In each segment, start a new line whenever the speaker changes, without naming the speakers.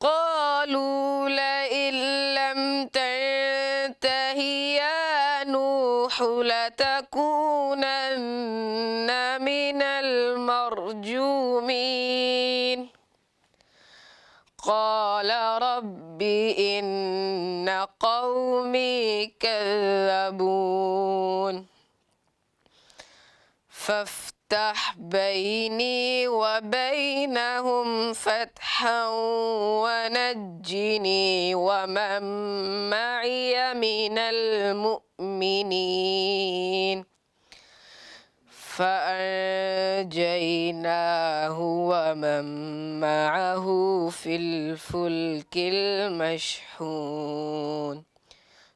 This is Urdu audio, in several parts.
قالوا لئن لم تنته يا نوح لتكونن من المرجومين قال رب إن قومي كذبون فافتح بيني وبينهم فتحا ونجني ومن معي من المؤمنين فأنجيناه ومن معه في الفلك المشحون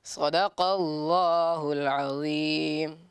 صدق الله العظيم.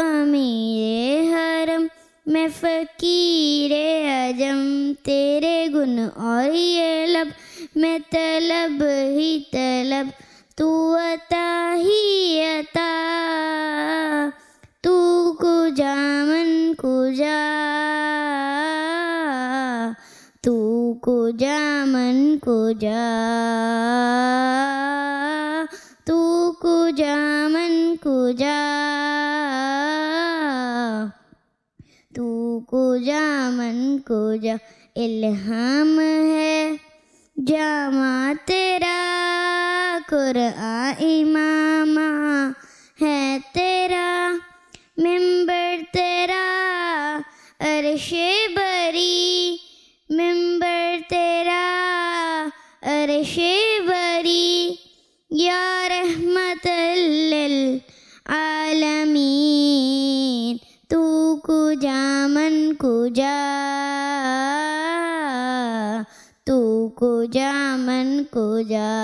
امیر حرم میں فقیر عجم، تیرے گن اور یہ لب میں طلب ہی طلب، تو عطا ہی عطا، تو کجا من کجا، تو کجا من کجا، تو کجا من کجا، تو کجا من کجا، الہام ہے جامع تیرا، قرآن امامہ ہے تیرا، ممبر تیرا عرش بری، ممبر تیرا عرش بری، یا رحمت للعالمین، تو کجا من کجا، تو کجا من کجا،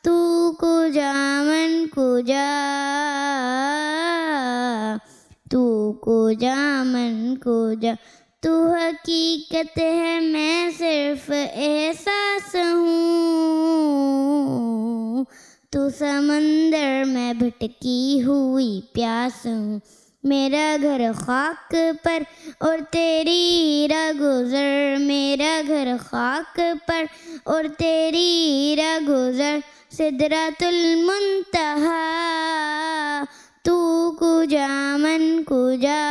تو کجا من کجا، تو کجا من کجا، تو حقیقت ہے میں صرف احساس ہوں، تو سمندر میں بھٹکی ہوئی پیاس ہوں، میرا گھر خاک پر اور تیری راہ گزر، میرا گھر خاک پر اور تیری راہ گزر، سدرۃ المنتہا، تو کجا من کجا،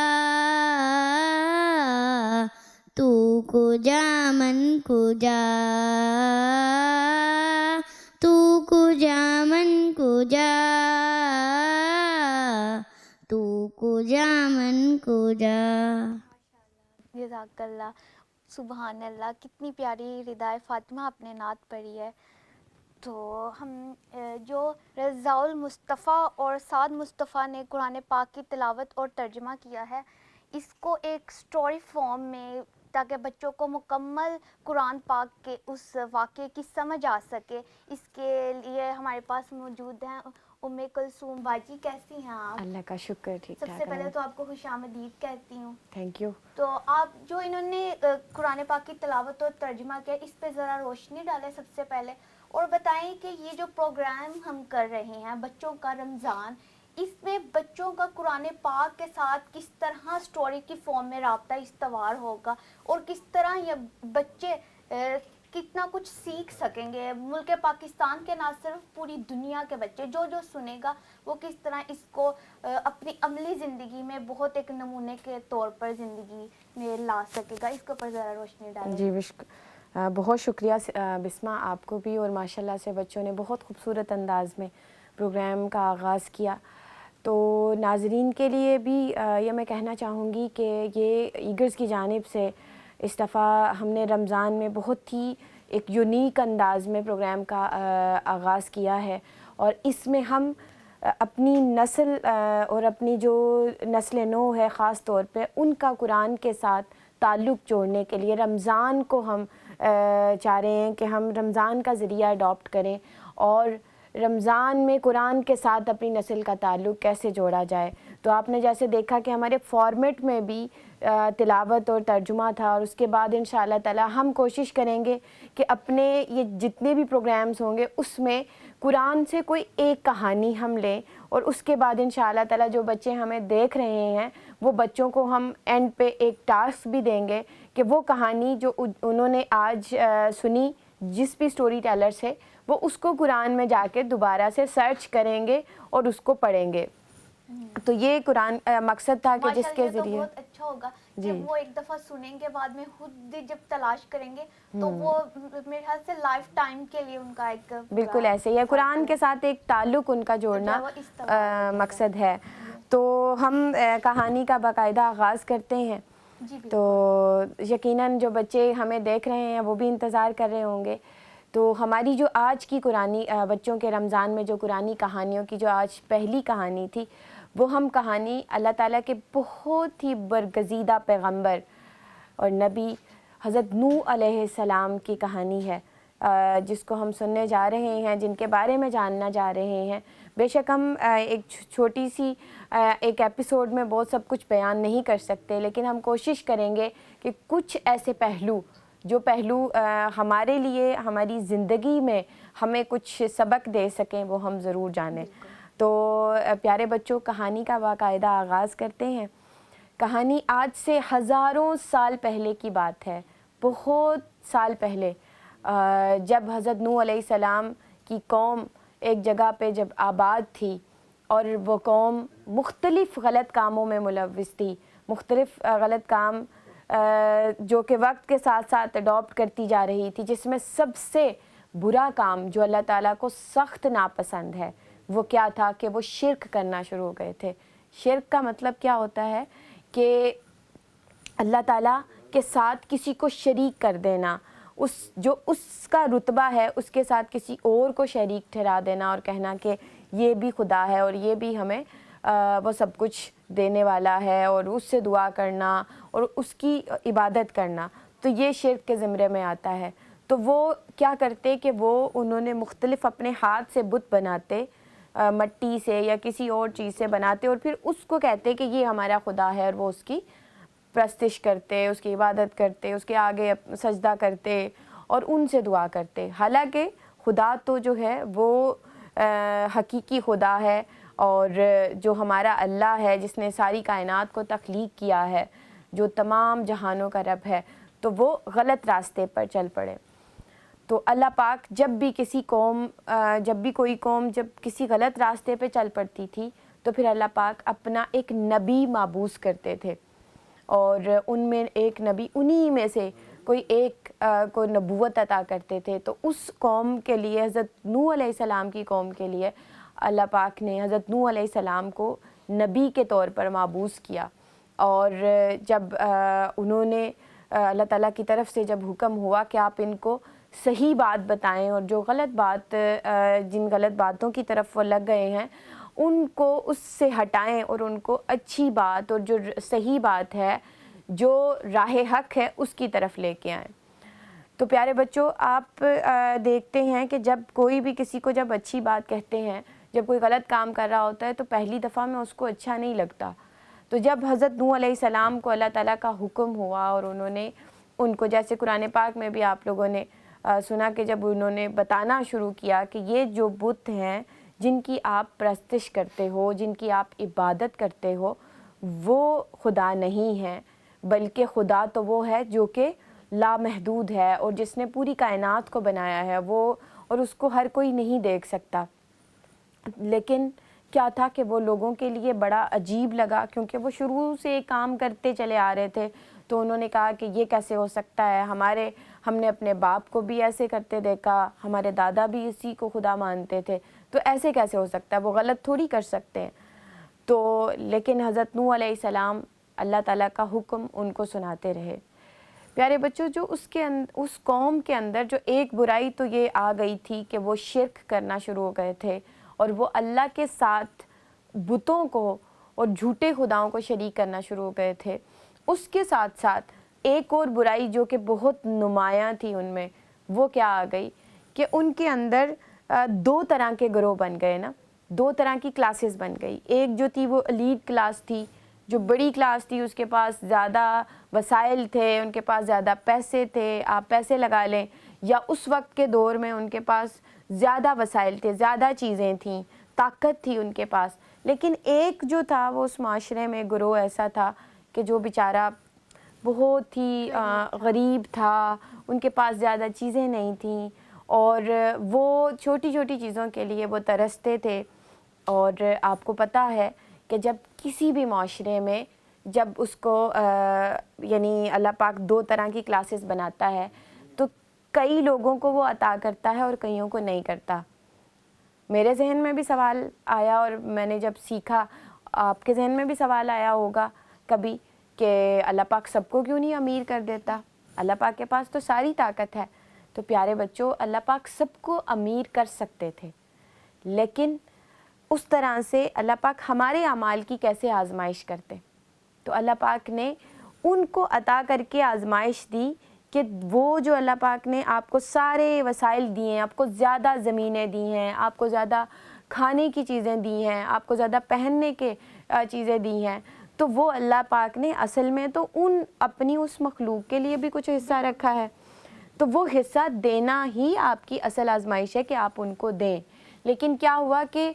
تو کجا من کجا، تو کجا من کجا، تو کجا من کجا۔
جزاک اللہ، سبحان اللہ، کتنی پیاری ردائے فاطمہ آپ نے نعت پڑھی ہے۔ تو ہم جو رضاء المصطفیٰ اور سعد مصطفیٰ نے قرآن پاک کی تلاوت اور ترجمہ کیا ہے، اس کو ایک سٹوری فارم میں، تاکہ بچوں کو مکمل قرآن پاک کے اس واقعے کی سمجھ آ سکے، اس کے لیے ہمارے پاس موجود ہیں ام کلثوم باجی۔ کیسی ہیں آپ؟
اللہ کا شکر، ٹھیک
سب
ٹھاک۔
سے پہلے تو آپ کو خوش آمدید کہتی ہوں۔
Thank you.
تو آپ جو انہوں نے قرآن پاک کی تلاوت اور ترجمہ کیا، اس پہ ذرا روشنی ڈالیں سب سے پہلے، اور بتائیں کہ یہ جو پروگرام ہم کر رہے ہیں بچوں کا رمضان، اس میں بچوں کا قرآن پاک کے ساتھ کس طرح سٹوری کی فارم میں رابطہ استوار ہوگا، اور کس طرح یہ بچے کتنا کچھ سیکھ سکیں گے، ملک پاکستان کے نہ صرف پوری دنیا کے بچے، جو سنے گا وہ کس طرح اس کو اپنی عملی زندگی میں بہت ایک نمونے کے طور پر زندگی میں لا سکے گا، اس کے اوپر ذرا روشنی ڈالیں۔
جی بہت شکریہ بسمہ، آپ کو بھی، اور ماشاءاللہ سے بچوں نے بہت خوبصورت انداز میں پروگرام کا آغاز کیا۔ تو ناظرین کے لیے بھی یہ میں کہنا چاہوں گی کہ یہ ایگرز کی جانب سے اس دفعہ ہم نے رمضان میں بہت ہی ایک یونیک انداز میں پروگرام کا آغاز کیا ہے، اور اس میں ہم اپنی نسل اور اپنی جو نسل نو ہے خاص طور پہ، ان کا قرآن کے ساتھ تعلق جوڑنے کے لیے رمضان کو ہم چاہ رہے ہیں کہ ہم رمضان کا ذریعہ اڈاپٹ کریں، اور رمضان میں قرآن کے ساتھ اپنی نسل کا تعلق کیسے جوڑا جائے۔ تو آپ نے جیسے دیکھا کہ ہمارے فارمیٹ میں بھی تلاوت اور ترجمہ تھا، اور اس کے بعد انشاءاللہ تعالی ہم کوشش کریں گے کہ اپنے یہ جتنے بھی پروگرامز ہوں گے اس میں قرآن سے کوئی ایک کہانی ہم لیں، اور اس کے بعد انشاءاللہ تعالی جو بچے ہمیں دیکھ رہے ہیں وہ بچوں کو ہم اینڈ پہ ایک ٹاسک بھی دیں گے کہ وہ کہانی جو انہوں نے آج سنی جس بھی سٹوری ٹیلر سے، وہ اس کو قرآن میں جا کے دوبارہ سے سرچ کریں گے اور اس کو پڑھیں گے۔ تو یہ قرآن مقصد تھا کہ جس کے ذریعے
بہت اچھا ہوگا کہ وہ ایک دفعہ سنیں گے، بعد میں خود جب تلاش کریں گے تو وہ میرے خیال سے لائف ٹائم کے لیے ان کا ایک
بالکل ایسے ہی ہے، قرآن کے ساتھ ایک تعلق ان کا جوڑنا مقصد ہے۔ تو ہم کہانی کا باقاعدہ آغاز کرتے ہیں، تو یقیناً جو بچے ہمیں دیکھ رہے ہیں وہ بھی انتظار کر رہے ہوں گے۔ تو ہماری جو آج کی قرآنی بچوں کے رمضان میں جو قرآنی کہانیوں کی جو آج پہلی کہانی تھی، وہ ہم کہانی اللہ تعالیٰ کے بہت ہی برگزیدہ پیغمبر اور نبی حضرت نوح علیہ السلام کی کہانی ہے، جس کو ہم سننے جا رہے ہیں، جن کے بارے میں جاننا جا رہے ہیں، بے شک ہم ایک چھوٹی سی ایک ایپیسوڈ میں بہت سب کچھ بیان نہیں کر سکتے، لیکن ہم کوشش کریں گے کہ کچھ ایسے پہلو جو پہلو ہمارے لیے ہماری زندگی میں ہمیں کچھ سبق دے سکیں وہ ہم ضرور جانیں۔ تو پیارے بچوں، کہانی کا باقاعدہ آغاز کرتے ہیں۔ کہانی آج سے ہزاروں سال پہلے کی بات ہے، بہت سال پہلے، جب حضرت نوح علیہ السلام کی قوم ایک جگہ پہ جب آباد تھی اور وہ قوم مختلف غلط کاموں میں ملوث تھی، مختلف غلط کام جو کہ وقت کے ساتھ ساتھ اڈاپٹ کرتی جا رہی تھی، جس میں سب سے برا کام جو اللہ تعالیٰ کو سخت ناپسند ہے وہ کیا تھا کہ وہ شرک کرنا شروع ہو گئے تھے۔ شرک کا مطلب کیا ہوتا ہے کہ اللہ تعالیٰ کے ساتھ کسی کو شریک کر دینا، اس کا رتبہ ہے اس کے ساتھ کسی اور کو شریک ٹھہرا دینا اور کہنا کہ یہ بھی خدا ہے اور یہ بھی ہمیں وہ سب کچھ دینے والا ہے، اور اس سے دعا کرنا اور اس کی عبادت کرنا، تو یہ شرک کے زمرے میں آتا ہے۔ تو وہ کیا کرتے کہ انہوں نے مختلف اپنے ہاتھ سے بت بناتے، مٹی سے یا کسی اور چیز سے بناتے، اور پھر اس کو کہتے کہ یہ ہمارا خدا ہے، اور وہ اس کی پرستش کرتے، اس کی عبادت کرتے، اس کے آگے سجدہ کرتے اور ان سے دعا کرتے۔ حالانکہ خدا تو جو ہے وہ حقیقی خدا ہے، اور جو ہمارا اللہ ہے جس نے ساری کائنات کو تخلیق کیا ہے، جو تمام جہانوں کا رب ہے، تو وہ غلط راستے پر چل پڑے۔ تو اللہ پاک جب بھی کوئی قوم جب کسی غلط راستے پہ چل پڑتی تھی تو پھر اللہ پاک اپنا ایک نبی مابعوث کرتے تھے، اور ان میں ایک نبی انہی میں سے کوئی ایک کو نبوت عطا کرتے تھے۔ تو اس قوم کے لیے، حضرت نوح علیہ السلام کی قوم کے لیے، اللہ پاک نے حضرت نوح علیہ السلام کو نبی کے طور پر مابعوث کیا، اور جب انہوں نے اللہ تعالیٰ کی طرف سے جب حکم ہوا کہ آپ ان کو صحیح بات بتائیں، اور جو جن غلط باتوں کی طرف وہ لگ گئے ہیں ان کو اس سے ہٹائیں، اور ان کو اچھی بات اور جو صحیح بات ہے، جو راہ حق ہے، اس کی طرف لے کے آئیں۔ تو پیارے بچوں، آپ دیکھتے ہیں کہ جب کوئی بھی کسی کو جب اچھی بات کہتے ہیں، جب کوئی غلط کام کر رہا ہوتا ہے تو پہلی دفعہ میں اس کو اچھا نہیں لگتا۔ تو جب حضرت نوح علیہ السلام کو اللہ تعالیٰ کا حکم ہوا اور انہوں نے ان کو، جیسے قرآن پاک میں بھی آپ لوگوں نے سنا کہ جب انہوں نے بتانا شروع کیا کہ یہ جو بت ہیں جن کی آپ پرستش کرتے ہو، جن کی آپ عبادت کرتے ہو، وہ خدا نہیں ہیں، بلکہ خدا تو وہ ہے جو کہ لامحدود ہے، اور جس نے پوری کائنات کو بنایا ہے، اور اس کو ہر کوئی نہیں دیکھ سکتا۔ لیکن کیا تھا کہ وہ لوگوں کے لیے بڑا عجیب لگا، کیونکہ وہ شروع سے ایک کام کرتے چلے آ رہے تھے، تو انہوں نے کہا کہ یہ کیسے ہو سکتا ہے، ہم نے اپنے باپ کو بھی ایسے کرتے دیکھا، ہمارے دادا بھی اسی کو خدا مانتے تھے، تو ایسے کیسے ہو سکتا ہے، وہ غلط تھوڑی کر سکتے ہیں۔ تو لیکن حضرت نوح علیہ السلام اللہ تعالیٰ کا حکم ان کو سناتے رہے۔ پیارے بچوں، جو اس قوم کے اندر جو ایک برائی تو یہ آ گئی تھی کہ وہ شرک کرنا شروع ہو گئے تھے، اور وہ اللہ کے ساتھ بتوں کو اور جھوٹے خداؤں کو شریک کرنا شروع ہو گئے تھے۔ اس کے ساتھ ساتھ ایک اور برائی جو کہ بہت نمایاں تھی ان میں، وہ کیا آ گئی کہ ان کے اندر دو طرح کے گروہ بن گئے نا، دو طرح کی کلاسز بن گئی۔ ایک جو تھی وہ ایلیٹ کلاس تھی، جو بڑی کلاس تھی، اس کے پاس زیادہ وسائل تھے، ان کے پاس زیادہ پیسے تھے، آپ پیسے لگا لیں، یا اس وقت کے دور میں ان کے پاس زیادہ وسائل تھے، زیادہ چیزیں تھیں، طاقت تھی ان کے پاس۔ لیکن ایک جو تھا وہ اس معاشرے میں گروہ ایسا تھا کہ جو بیچارہ بہت ہی غریب تھا، ان کے پاس زیادہ چیزیں نہیں تھیں، اور وہ چھوٹی چھوٹی چیزوں کے لیے وہ ترستے تھے۔ اور آپ کو پتہ ہے کہ جب کسی بھی معاشرے میں جب اس کو یعنی اللہ پاک دو طرح کی کلاسز بناتا ہے تو کئی لوگوں کو وہ عطا کرتا ہے اور کئیوں کو نہیں کرتا۔ میرے ذہن میں بھی سوال آیا، اور میں نے جب سیکھا، آپ کے ذہن میں بھی سوال آیا ہوگا کبھی کہ اللہ پاک سب کو کیوں نہیں امیر کر دیتا، اللہ پاک کے پاس تو ساری طاقت ہے۔ تو پیارے بچوں، اللہ پاک سب کو امیر کر سکتے تھے، لیکن اس طرح سے اللہ پاک ہمارے اعمال کی کیسے آزمائش کرتے؟ تو اللہ پاک نے ان کو عطا کر کے آزمائش دی کہ وہ جو اللہ پاک نے آپ کو سارے وسائل دیے ہیں, آپ کو زیادہ زمینیں دی ہیں, آپ کو زیادہ کھانے کی چیزیں دی ہیں, آپ کو زیادہ پہننے کے چیزیں دی ہیں, تو وہ اللہ پاک نے اصل میں تو ان اپنی اس مخلوق کے لیے بھی کچھ حصہ رکھا ہے. تو وہ حصہ دینا ہی آپ کی اصل آزمائش ہے کہ آپ ان کو دیں. لیکن کیا ہوا کہ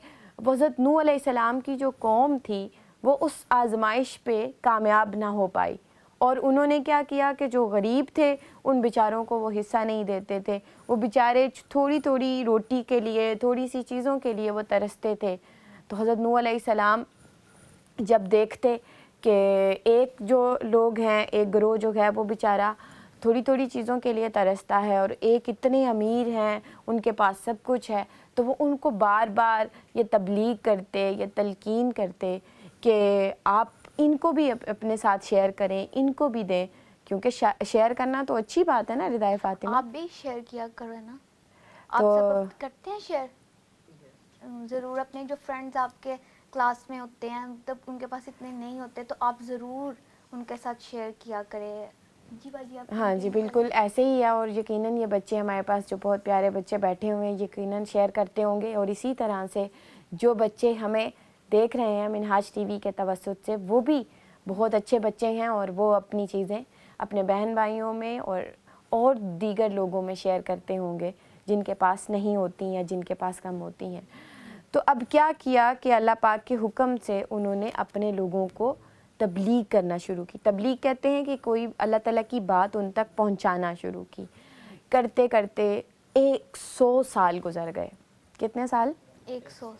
حضرت نوح علیہ السلام کی جو قوم تھی وہ اس آزمائش پہ کامیاب نہ ہو پائی, اور انہوں نے کیا کیا کہ جو غریب تھے ان بیچاروں کو وہ حصہ نہیں دیتے تھے. وہ بیچارے تھوڑی تھوڑی روٹی کے لیے, تھوڑی سی چیزوں کے لیے وہ ترستے تھے. تو حضرت نوح علیہ السلام جب دیکھتے کہ ایک جو لوگ ہیں, ایک گروہ جو ہے وہ بیچارہ تھوڑی تھوڑی چیزوں کے لیے ترستا ہے, اور ایک اتنے امیر ہیں, ان کے پاس سب کچھ ہے, تو وہ ان کو بار بار یہ تبلیغ کرتے, یہ تلقین کرتے کہ آپ ان کو بھی اپنے ساتھ شیئر کریں, ان کو بھی دیں, کیونکہ شیئر کرنا تو اچھی بات ہے نا ردائے فاطمہ.
آپ بھی شیئر کیا کرو نا, آپ
تو
سب کرتے ہیں شیئر ضرور. اپنے جو فرینڈز آپ کے کلاس میں ہوتے ہیں تب ان کے پاس اتنے نہیں ہوتے تو آپ ضرور ان کے ساتھ شیئر کیا کریں. جی باجی آپ
ہاں جی بالکل ایسے ہی ہے, اور یقیناً یہ بچے ہمارے پاس جو بہت پیارے بچے بیٹھے ہوئے ہیں یقیناً شیئر کرتے ہوں گے. اور اسی طرح سے جو بچے ہمیں دیکھ رہے ہیں منہاج ٹی وی کے توسط سے, وہ بھی بہت اچھے بچے ہیں, اور وہ اپنی چیزیں اپنے بہن بھائیوں میں اور دیگر لوگوں میں شیئر کرتے ہوں گے جن کے پاس نہیں ہوتی ہیں, جن کے پاس کم ہوتی ہیں. تو اب کیا کیا کہ اللہ پاک کے حکم سے انہوں نے اپنے لوگوں کو تبلیغ کرنا شروع کی. تبلیغ کہتے ہیں کہ کوئی اللہ تعالیٰ کی بات ان تک پہنچانا شروع کی. کرتے کرتے 100 سال گزر گئے. کتنے سال؟
100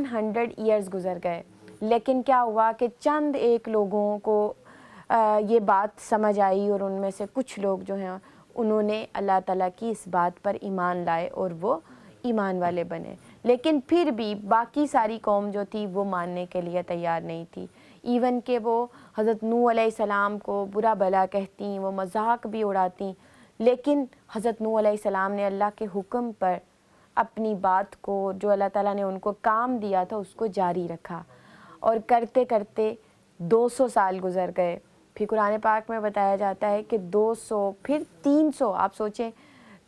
100 ایئرز گزر گئے. لیکن کیا ہوا کہ چند ایک لوگوں کو یہ بات سمجھ آئی, اور ان میں سے کچھ لوگ جو ہیں انہوں نے اللہ تعالیٰ کی اس بات پر ایمان لائے اور وہ ایمان والے بنے. لیکن پھر بھی باقی ساری قوم جو تھی وہ ماننے کے لیے تیار نہیں تھی. ایون کہ وہ حضرت نوح علیہ السلام کو برا بھلا کہتی, وہ مذاق بھی اڑاتی, لیکن حضرت نوح علیہ السلام نے اللہ کے حکم پر اپنی بات کو, جو اللہ تعالیٰ نے ان کو کام دیا تھا, اس کو جاری رکھا. اور کرتے کرتے 200 سال گزر گئے. پھر قرآن پاک میں بتایا جاتا ہے کہ 200 پھر 300, آپ سوچیں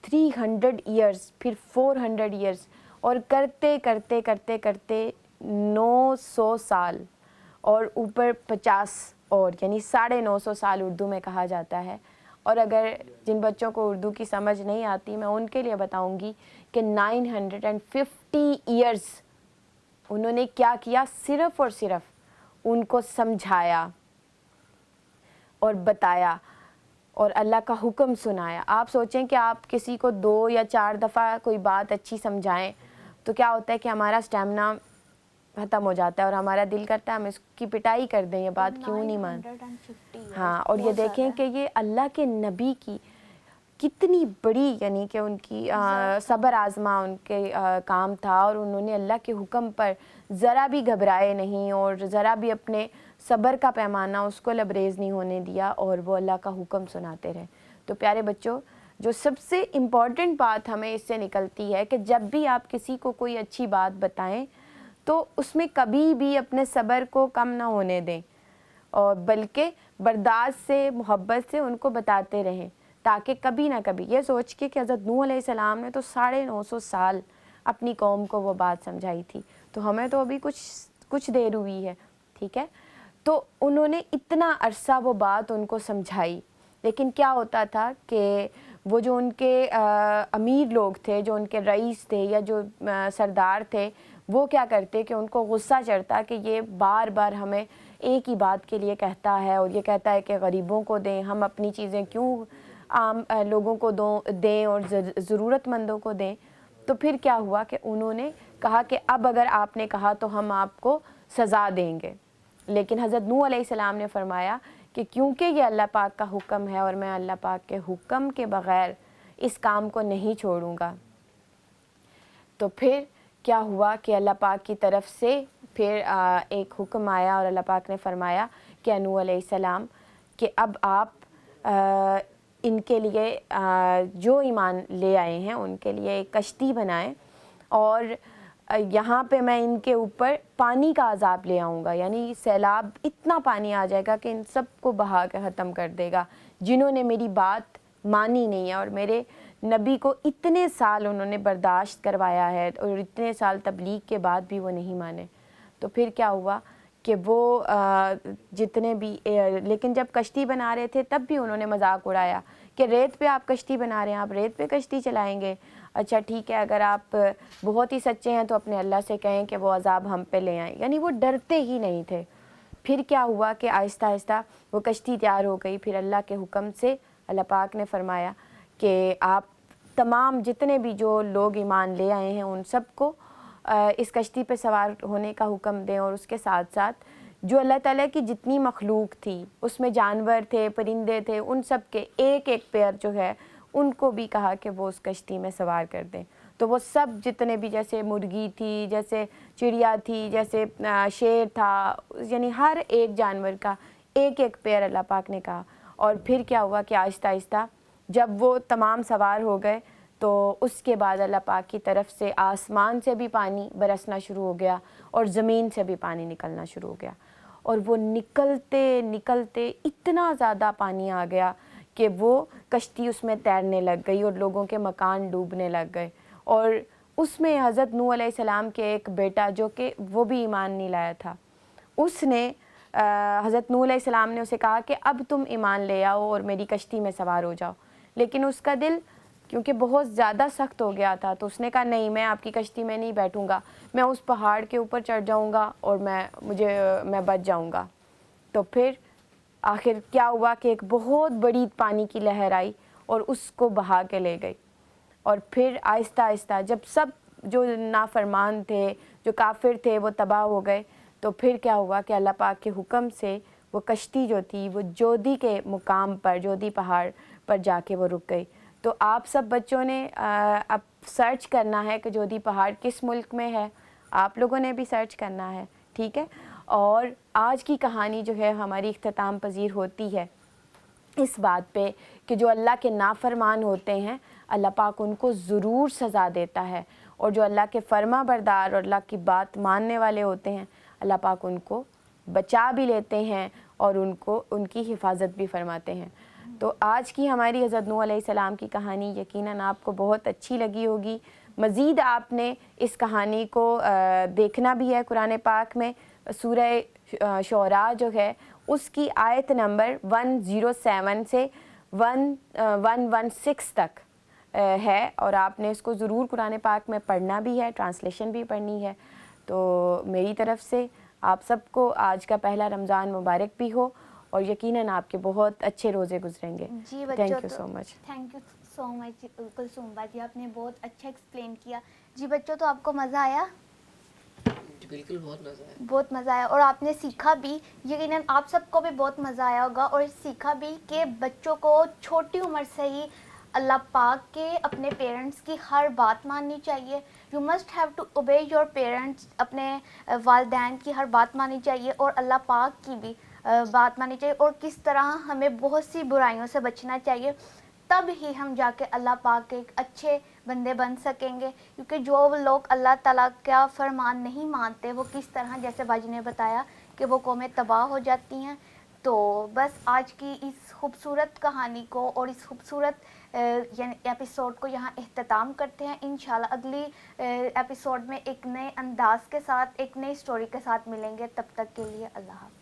300 ایئرز, پھر 400 ایئرز, اور کرتے کرتے کرتے کرتے 900 سال, اور اوپر 50 اور, یعنی 950 سال اردو میں کہا جاتا ہے. اور اگر جن بچوں کو اردو کی سمجھ نہیں آتی میں ان کے لیے بتاؤں گی کہ 950 ایئرز انہوں نے کیا کیا, صرف اور صرف ان کو سمجھایا اور بتایا اور اللہ کا حکم سنایا. آپ سوچیں کہ آپ کسی کو 2 یا 4 دفعہ کوئی بات اچھی سمجھائیں تو کیا ہوتا ہے کہ ہمارا اسٹیمنا ختم ہو جاتا ہے اور ہمارا دل کرتا ہے ہم اس کی پٹائی کر دیں, یہ بات کیوں نہیں مان.
950
ہاں, اور یہ دیکھیں کہ یہ اللہ کے نبی کی کتنی بڑی, یعنی کہ ان کی صبر آزما ان کے کام تھا, اور انہوں نے اللہ کے حکم پر ذرا بھی گھبرائے نہیں, اور ذرا بھی اپنے صبر کا پیمانہ اس کو لبریز نہیں ہونے دیا, اور وہ اللہ کا حکم سناتے رہے. تو پیارے بچوں, جو سب سے امپورٹنٹ بات ہمیں اس سے نکلتی ہے کہ جب بھی آپ کسی کو کوئی اچھی بات بتائیں تو اس میں کبھی بھی اپنے صبر کو کم نہ ہونے دیں, اور بلکہ برداشت سے, محبت سے ان کو بتاتے رہیں, تاکہ کبھی نہ کبھی یہ سوچ کے کہ حضرت نوح علیہ السلام نے تو 950 سال اپنی قوم کو وہ بات سمجھائی تھی, تو ہمیں تو ابھی کچھ دیر ہوئی ہے, ٹھیک ہے. تو انہوں نے اتنا عرصہ وہ بات ان کو سمجھائی. لیکن کیا ہوتا تھا کہ وہ جو ان کے امیر لوگ تھے, جو ان کے رئیس تھے یا جو سردار تھے, وہ کیا کرتے کہ ان کو غصہ چڑھتا کہ یہ بار بار ہمیں ایک ہی بات کے لیے کہتا ہے, اور یہ کہتا ہے کہ غریبوں کو دیں, ہم اپنی چیزیں کیوں عام لوگوں کو دیں اور ضرورت مندوں کو دیں. تو پھر کیا ہوا کہ انہوں نے کہا کہ اب اگر آپ نے کہا تو ہم آپ کو سزا دیں گے. لیکن حضرت نوح علیہ السلام نے فرمایا کہ کیونکہ یہ اللہ پاک کا حکم ہے اور میں اللہ پاک کے حکم کے بغیر اس کام کو نہیں چھوڑوں گا. تو پھر کیا ہوا کہ اللہ پاک کی طرف سے پھر ایک حکم آیا, اور اللہ پاک نے فرمایا کہ نوح علیہ السلام کہ اب آپ ان کے لیے جو ایمان لے آئے ہیں ان کے لیے ایک کشتی بنائیں, اور یہاں پہ میں ان کے اوپر پانی کا عذاب لے آؤں گا, یعنی سیلاب اتنا پانی آ جائے گا کہ ان سب کو بہا کے ختم کر دے گا جنہوں نے میری بات مانی نہیں ہے, اور میرے نبی کو اتنے سال انہوں نے برداشت کروایا ہے اور اتنے سال تبلیغ کے بعد بھی وہ نہیں مانے. تو پھر کیا ہوا کہ وہ جتنے بھی لیکن جب کشتی بنا رہے تھے تب بھی انہوں نے مذاق اڑایا کہ ریت پہ آپ کشتی بنا رہے ہیں, آپ ریت پہ کشتی چلائیں گے؟ اچھا ٹھیک ہے, اگر آپ بہت ہی سچے ہیں تو اپنے اللہ سے کہیں کہ وہ عذاب ہم پہ لے آئیں. یعنی وہ ڈرتے ہی نہیں تھے. پھر کیا ہوا کہ آہستہ آہستہ وہ کشتی تیار ہو گئی. پھر اللہ کے حکم سے اللہ پاک نے فرمایا کہ آپ تمام جتنے بھی جو لوگ ایمان لے آئے ہیں ان سب کو اس کشتی پہ سوار ہونے کا حکم دیں, اور اس کے ساتھ ساتھ جو اللہ تعالیٰ کی جتنی مخلوق تھی اس میں جانور تھے, پرندے تھے, ان سب کے ایک ایک پیر جو ہے ان کو بھی کہا کہ وہ اس کشتی میں سوار کر دیں. تو وہ سب جتنے بھی, جیسے مرغی تھی, جیسے چڑیا تھی, جیسے شیر تھا, یعنی ہر ایک جانور کا ایک ایک پیر اللہ پاک نے کہا. اور پھر کیا ہوا کہ آہستہ آہستہ جب وہ تمام سوار ہو گئے تو اس کے بعد اللہ پاک کی طرف سے آسمان سے بھی پانی برسنا شروع ہو گیا اور زمین سے بھی پانی نکلنا شروع ہو گیا. اور وہ نکلتے نکلتے اتنا زیادہ پانی آ گیا کہ وہ کشتی اس میں تیرنے لگ گئی اور لوگوں کے مکان ڈوبنے لگ گئے. اور اس میں حضرت نوح علیہ السلام کے ایک بیٹا جو کہ وہ بھی ایمان نہیں لایا تھا, اس نے حضرت نوح علیہ السلام نے اسے کہا کہ اب تم ایمان لے آؤ اور میری کشتی میں سوار ہو جاؤ. لیکن اس کا دل کیونکہ بہت زیادہ سخت ہو گیا تھا تو اس نے کہا نہیں, میں آپ کی کشتی میں نہیں بیٹھوں گا, میں اس پہاڑ کے اوپر چڑھ جاؤں گا اور میں بچ جاؤں گا. تو پھر آخر کیا ہوا کہ ایک بہت بڑی پانی کی لہر آئی اور اس کو بہا کے لے گئی. اور پھر آہستہ آہستہ جب سب جو نافرمان تھے, جو کافر تھے, وہ تباہ ہو گئے, تو پھر کیا ہوا کہ اللہ پاک کے حکم سے وہ کشتی جو تھی وہ جودی کے مقام پر, جودی پہاڑ پر جا کے وہ رک گئی. تو آپ سب بچوں نے اب سرچ کرنا ہے کہ جودی پہاڑ کس ملک میں ہے, آپ لوگوں نے بھی سرچ کرنا ہے, ٹھیک ہے. اور آج کی کہانی جو ہے ہماری اختتام پذیر ہوتی ہے اس بات پہ کہ جو اللہ کے نافرمان ہوتے ہیں اللہ پاک ان کو ضرور سزا دیتا ہے, اور جو اللہ کے فرما بردار اور اللہ کی بات ماننے والے ہوتے ہیں اللہ پاک ان کو بچا بھی لیتے ہیں اور ان کی حفاظت بھی فرماتے ہیں. تو آج کی ہماری حضرت نوح علیہ السلام کی کہانی یقیناً آپ کو بہت اچھی لگی ہوگی. مزید آپ نے اس کہانی کو دیکھنا بھی ہے قرآن پاک میں. سورہ شعراء جو ہے اس کی آیت نمبر 107 سے 116 تک ہے, اور آپ نے اس کو ضرور قرآن پاک میں پڑھنا بھی ہے, ٹرانسلیشن بھی پڑھنی ہے. تو میری طرف سے آپ سب کو آج کا پہلا رمضان مبارک بھی ہو, اور یقیناً آپ کے بہت اچھے روزے گزریں گے.
جی
تھینک
بچوں,
you so much.
Thank you so much Kulsoom باجی, آپ نے بہت اچھا ایکسپلین کیا. جی بچوں, تو آپ کو مزہ آیا؟
بالکل بہت مزہ آیا.
بہت مزہ آیا, اور آپ نے سیکھا بھی, یقیناً آپ سب کو بھی بہت مزہ آیا ہوگا, اور سیکھا بھی کہ بچوں کو چھوٹی عمر سے ہی اللہ پاک کے اپنے پیرنٹس کی ہر بات ماننی چاہیے. You must have to obey your parents, اپنے والدین کی ہر بات ماننی چاہیے اور اللہ پاک کی بھی بات ماننی چاہیے, اور کس طرح ہمیں بہت سی برائیوں سے بچنا چاہیے. تب ہی ہم جا کے اللہ پاک کے ایک اچھے بندے بن سکیں گے, کیونکہ جو لوگ اللہ تعالیٰ کا فرمان نہیں مانتے وہ کس طرح, جیسے باجی نے بتایا کہ وہ قومیں تباہ ہو جاتی ہیں. تو بس آج کی اس خوبصورت کہانی کو اور اس خوبصورت یعنی ایپیسوڈ کو یہاں اختتام کرتے ہیں. انشاءاللہ اگلی ایپیسوڈ میں ایک نئے انداز کے ساتھ, ایک نئی سٹوری کے ساتھ ملیں گے. تب تک کے لیے اللہ حافظ.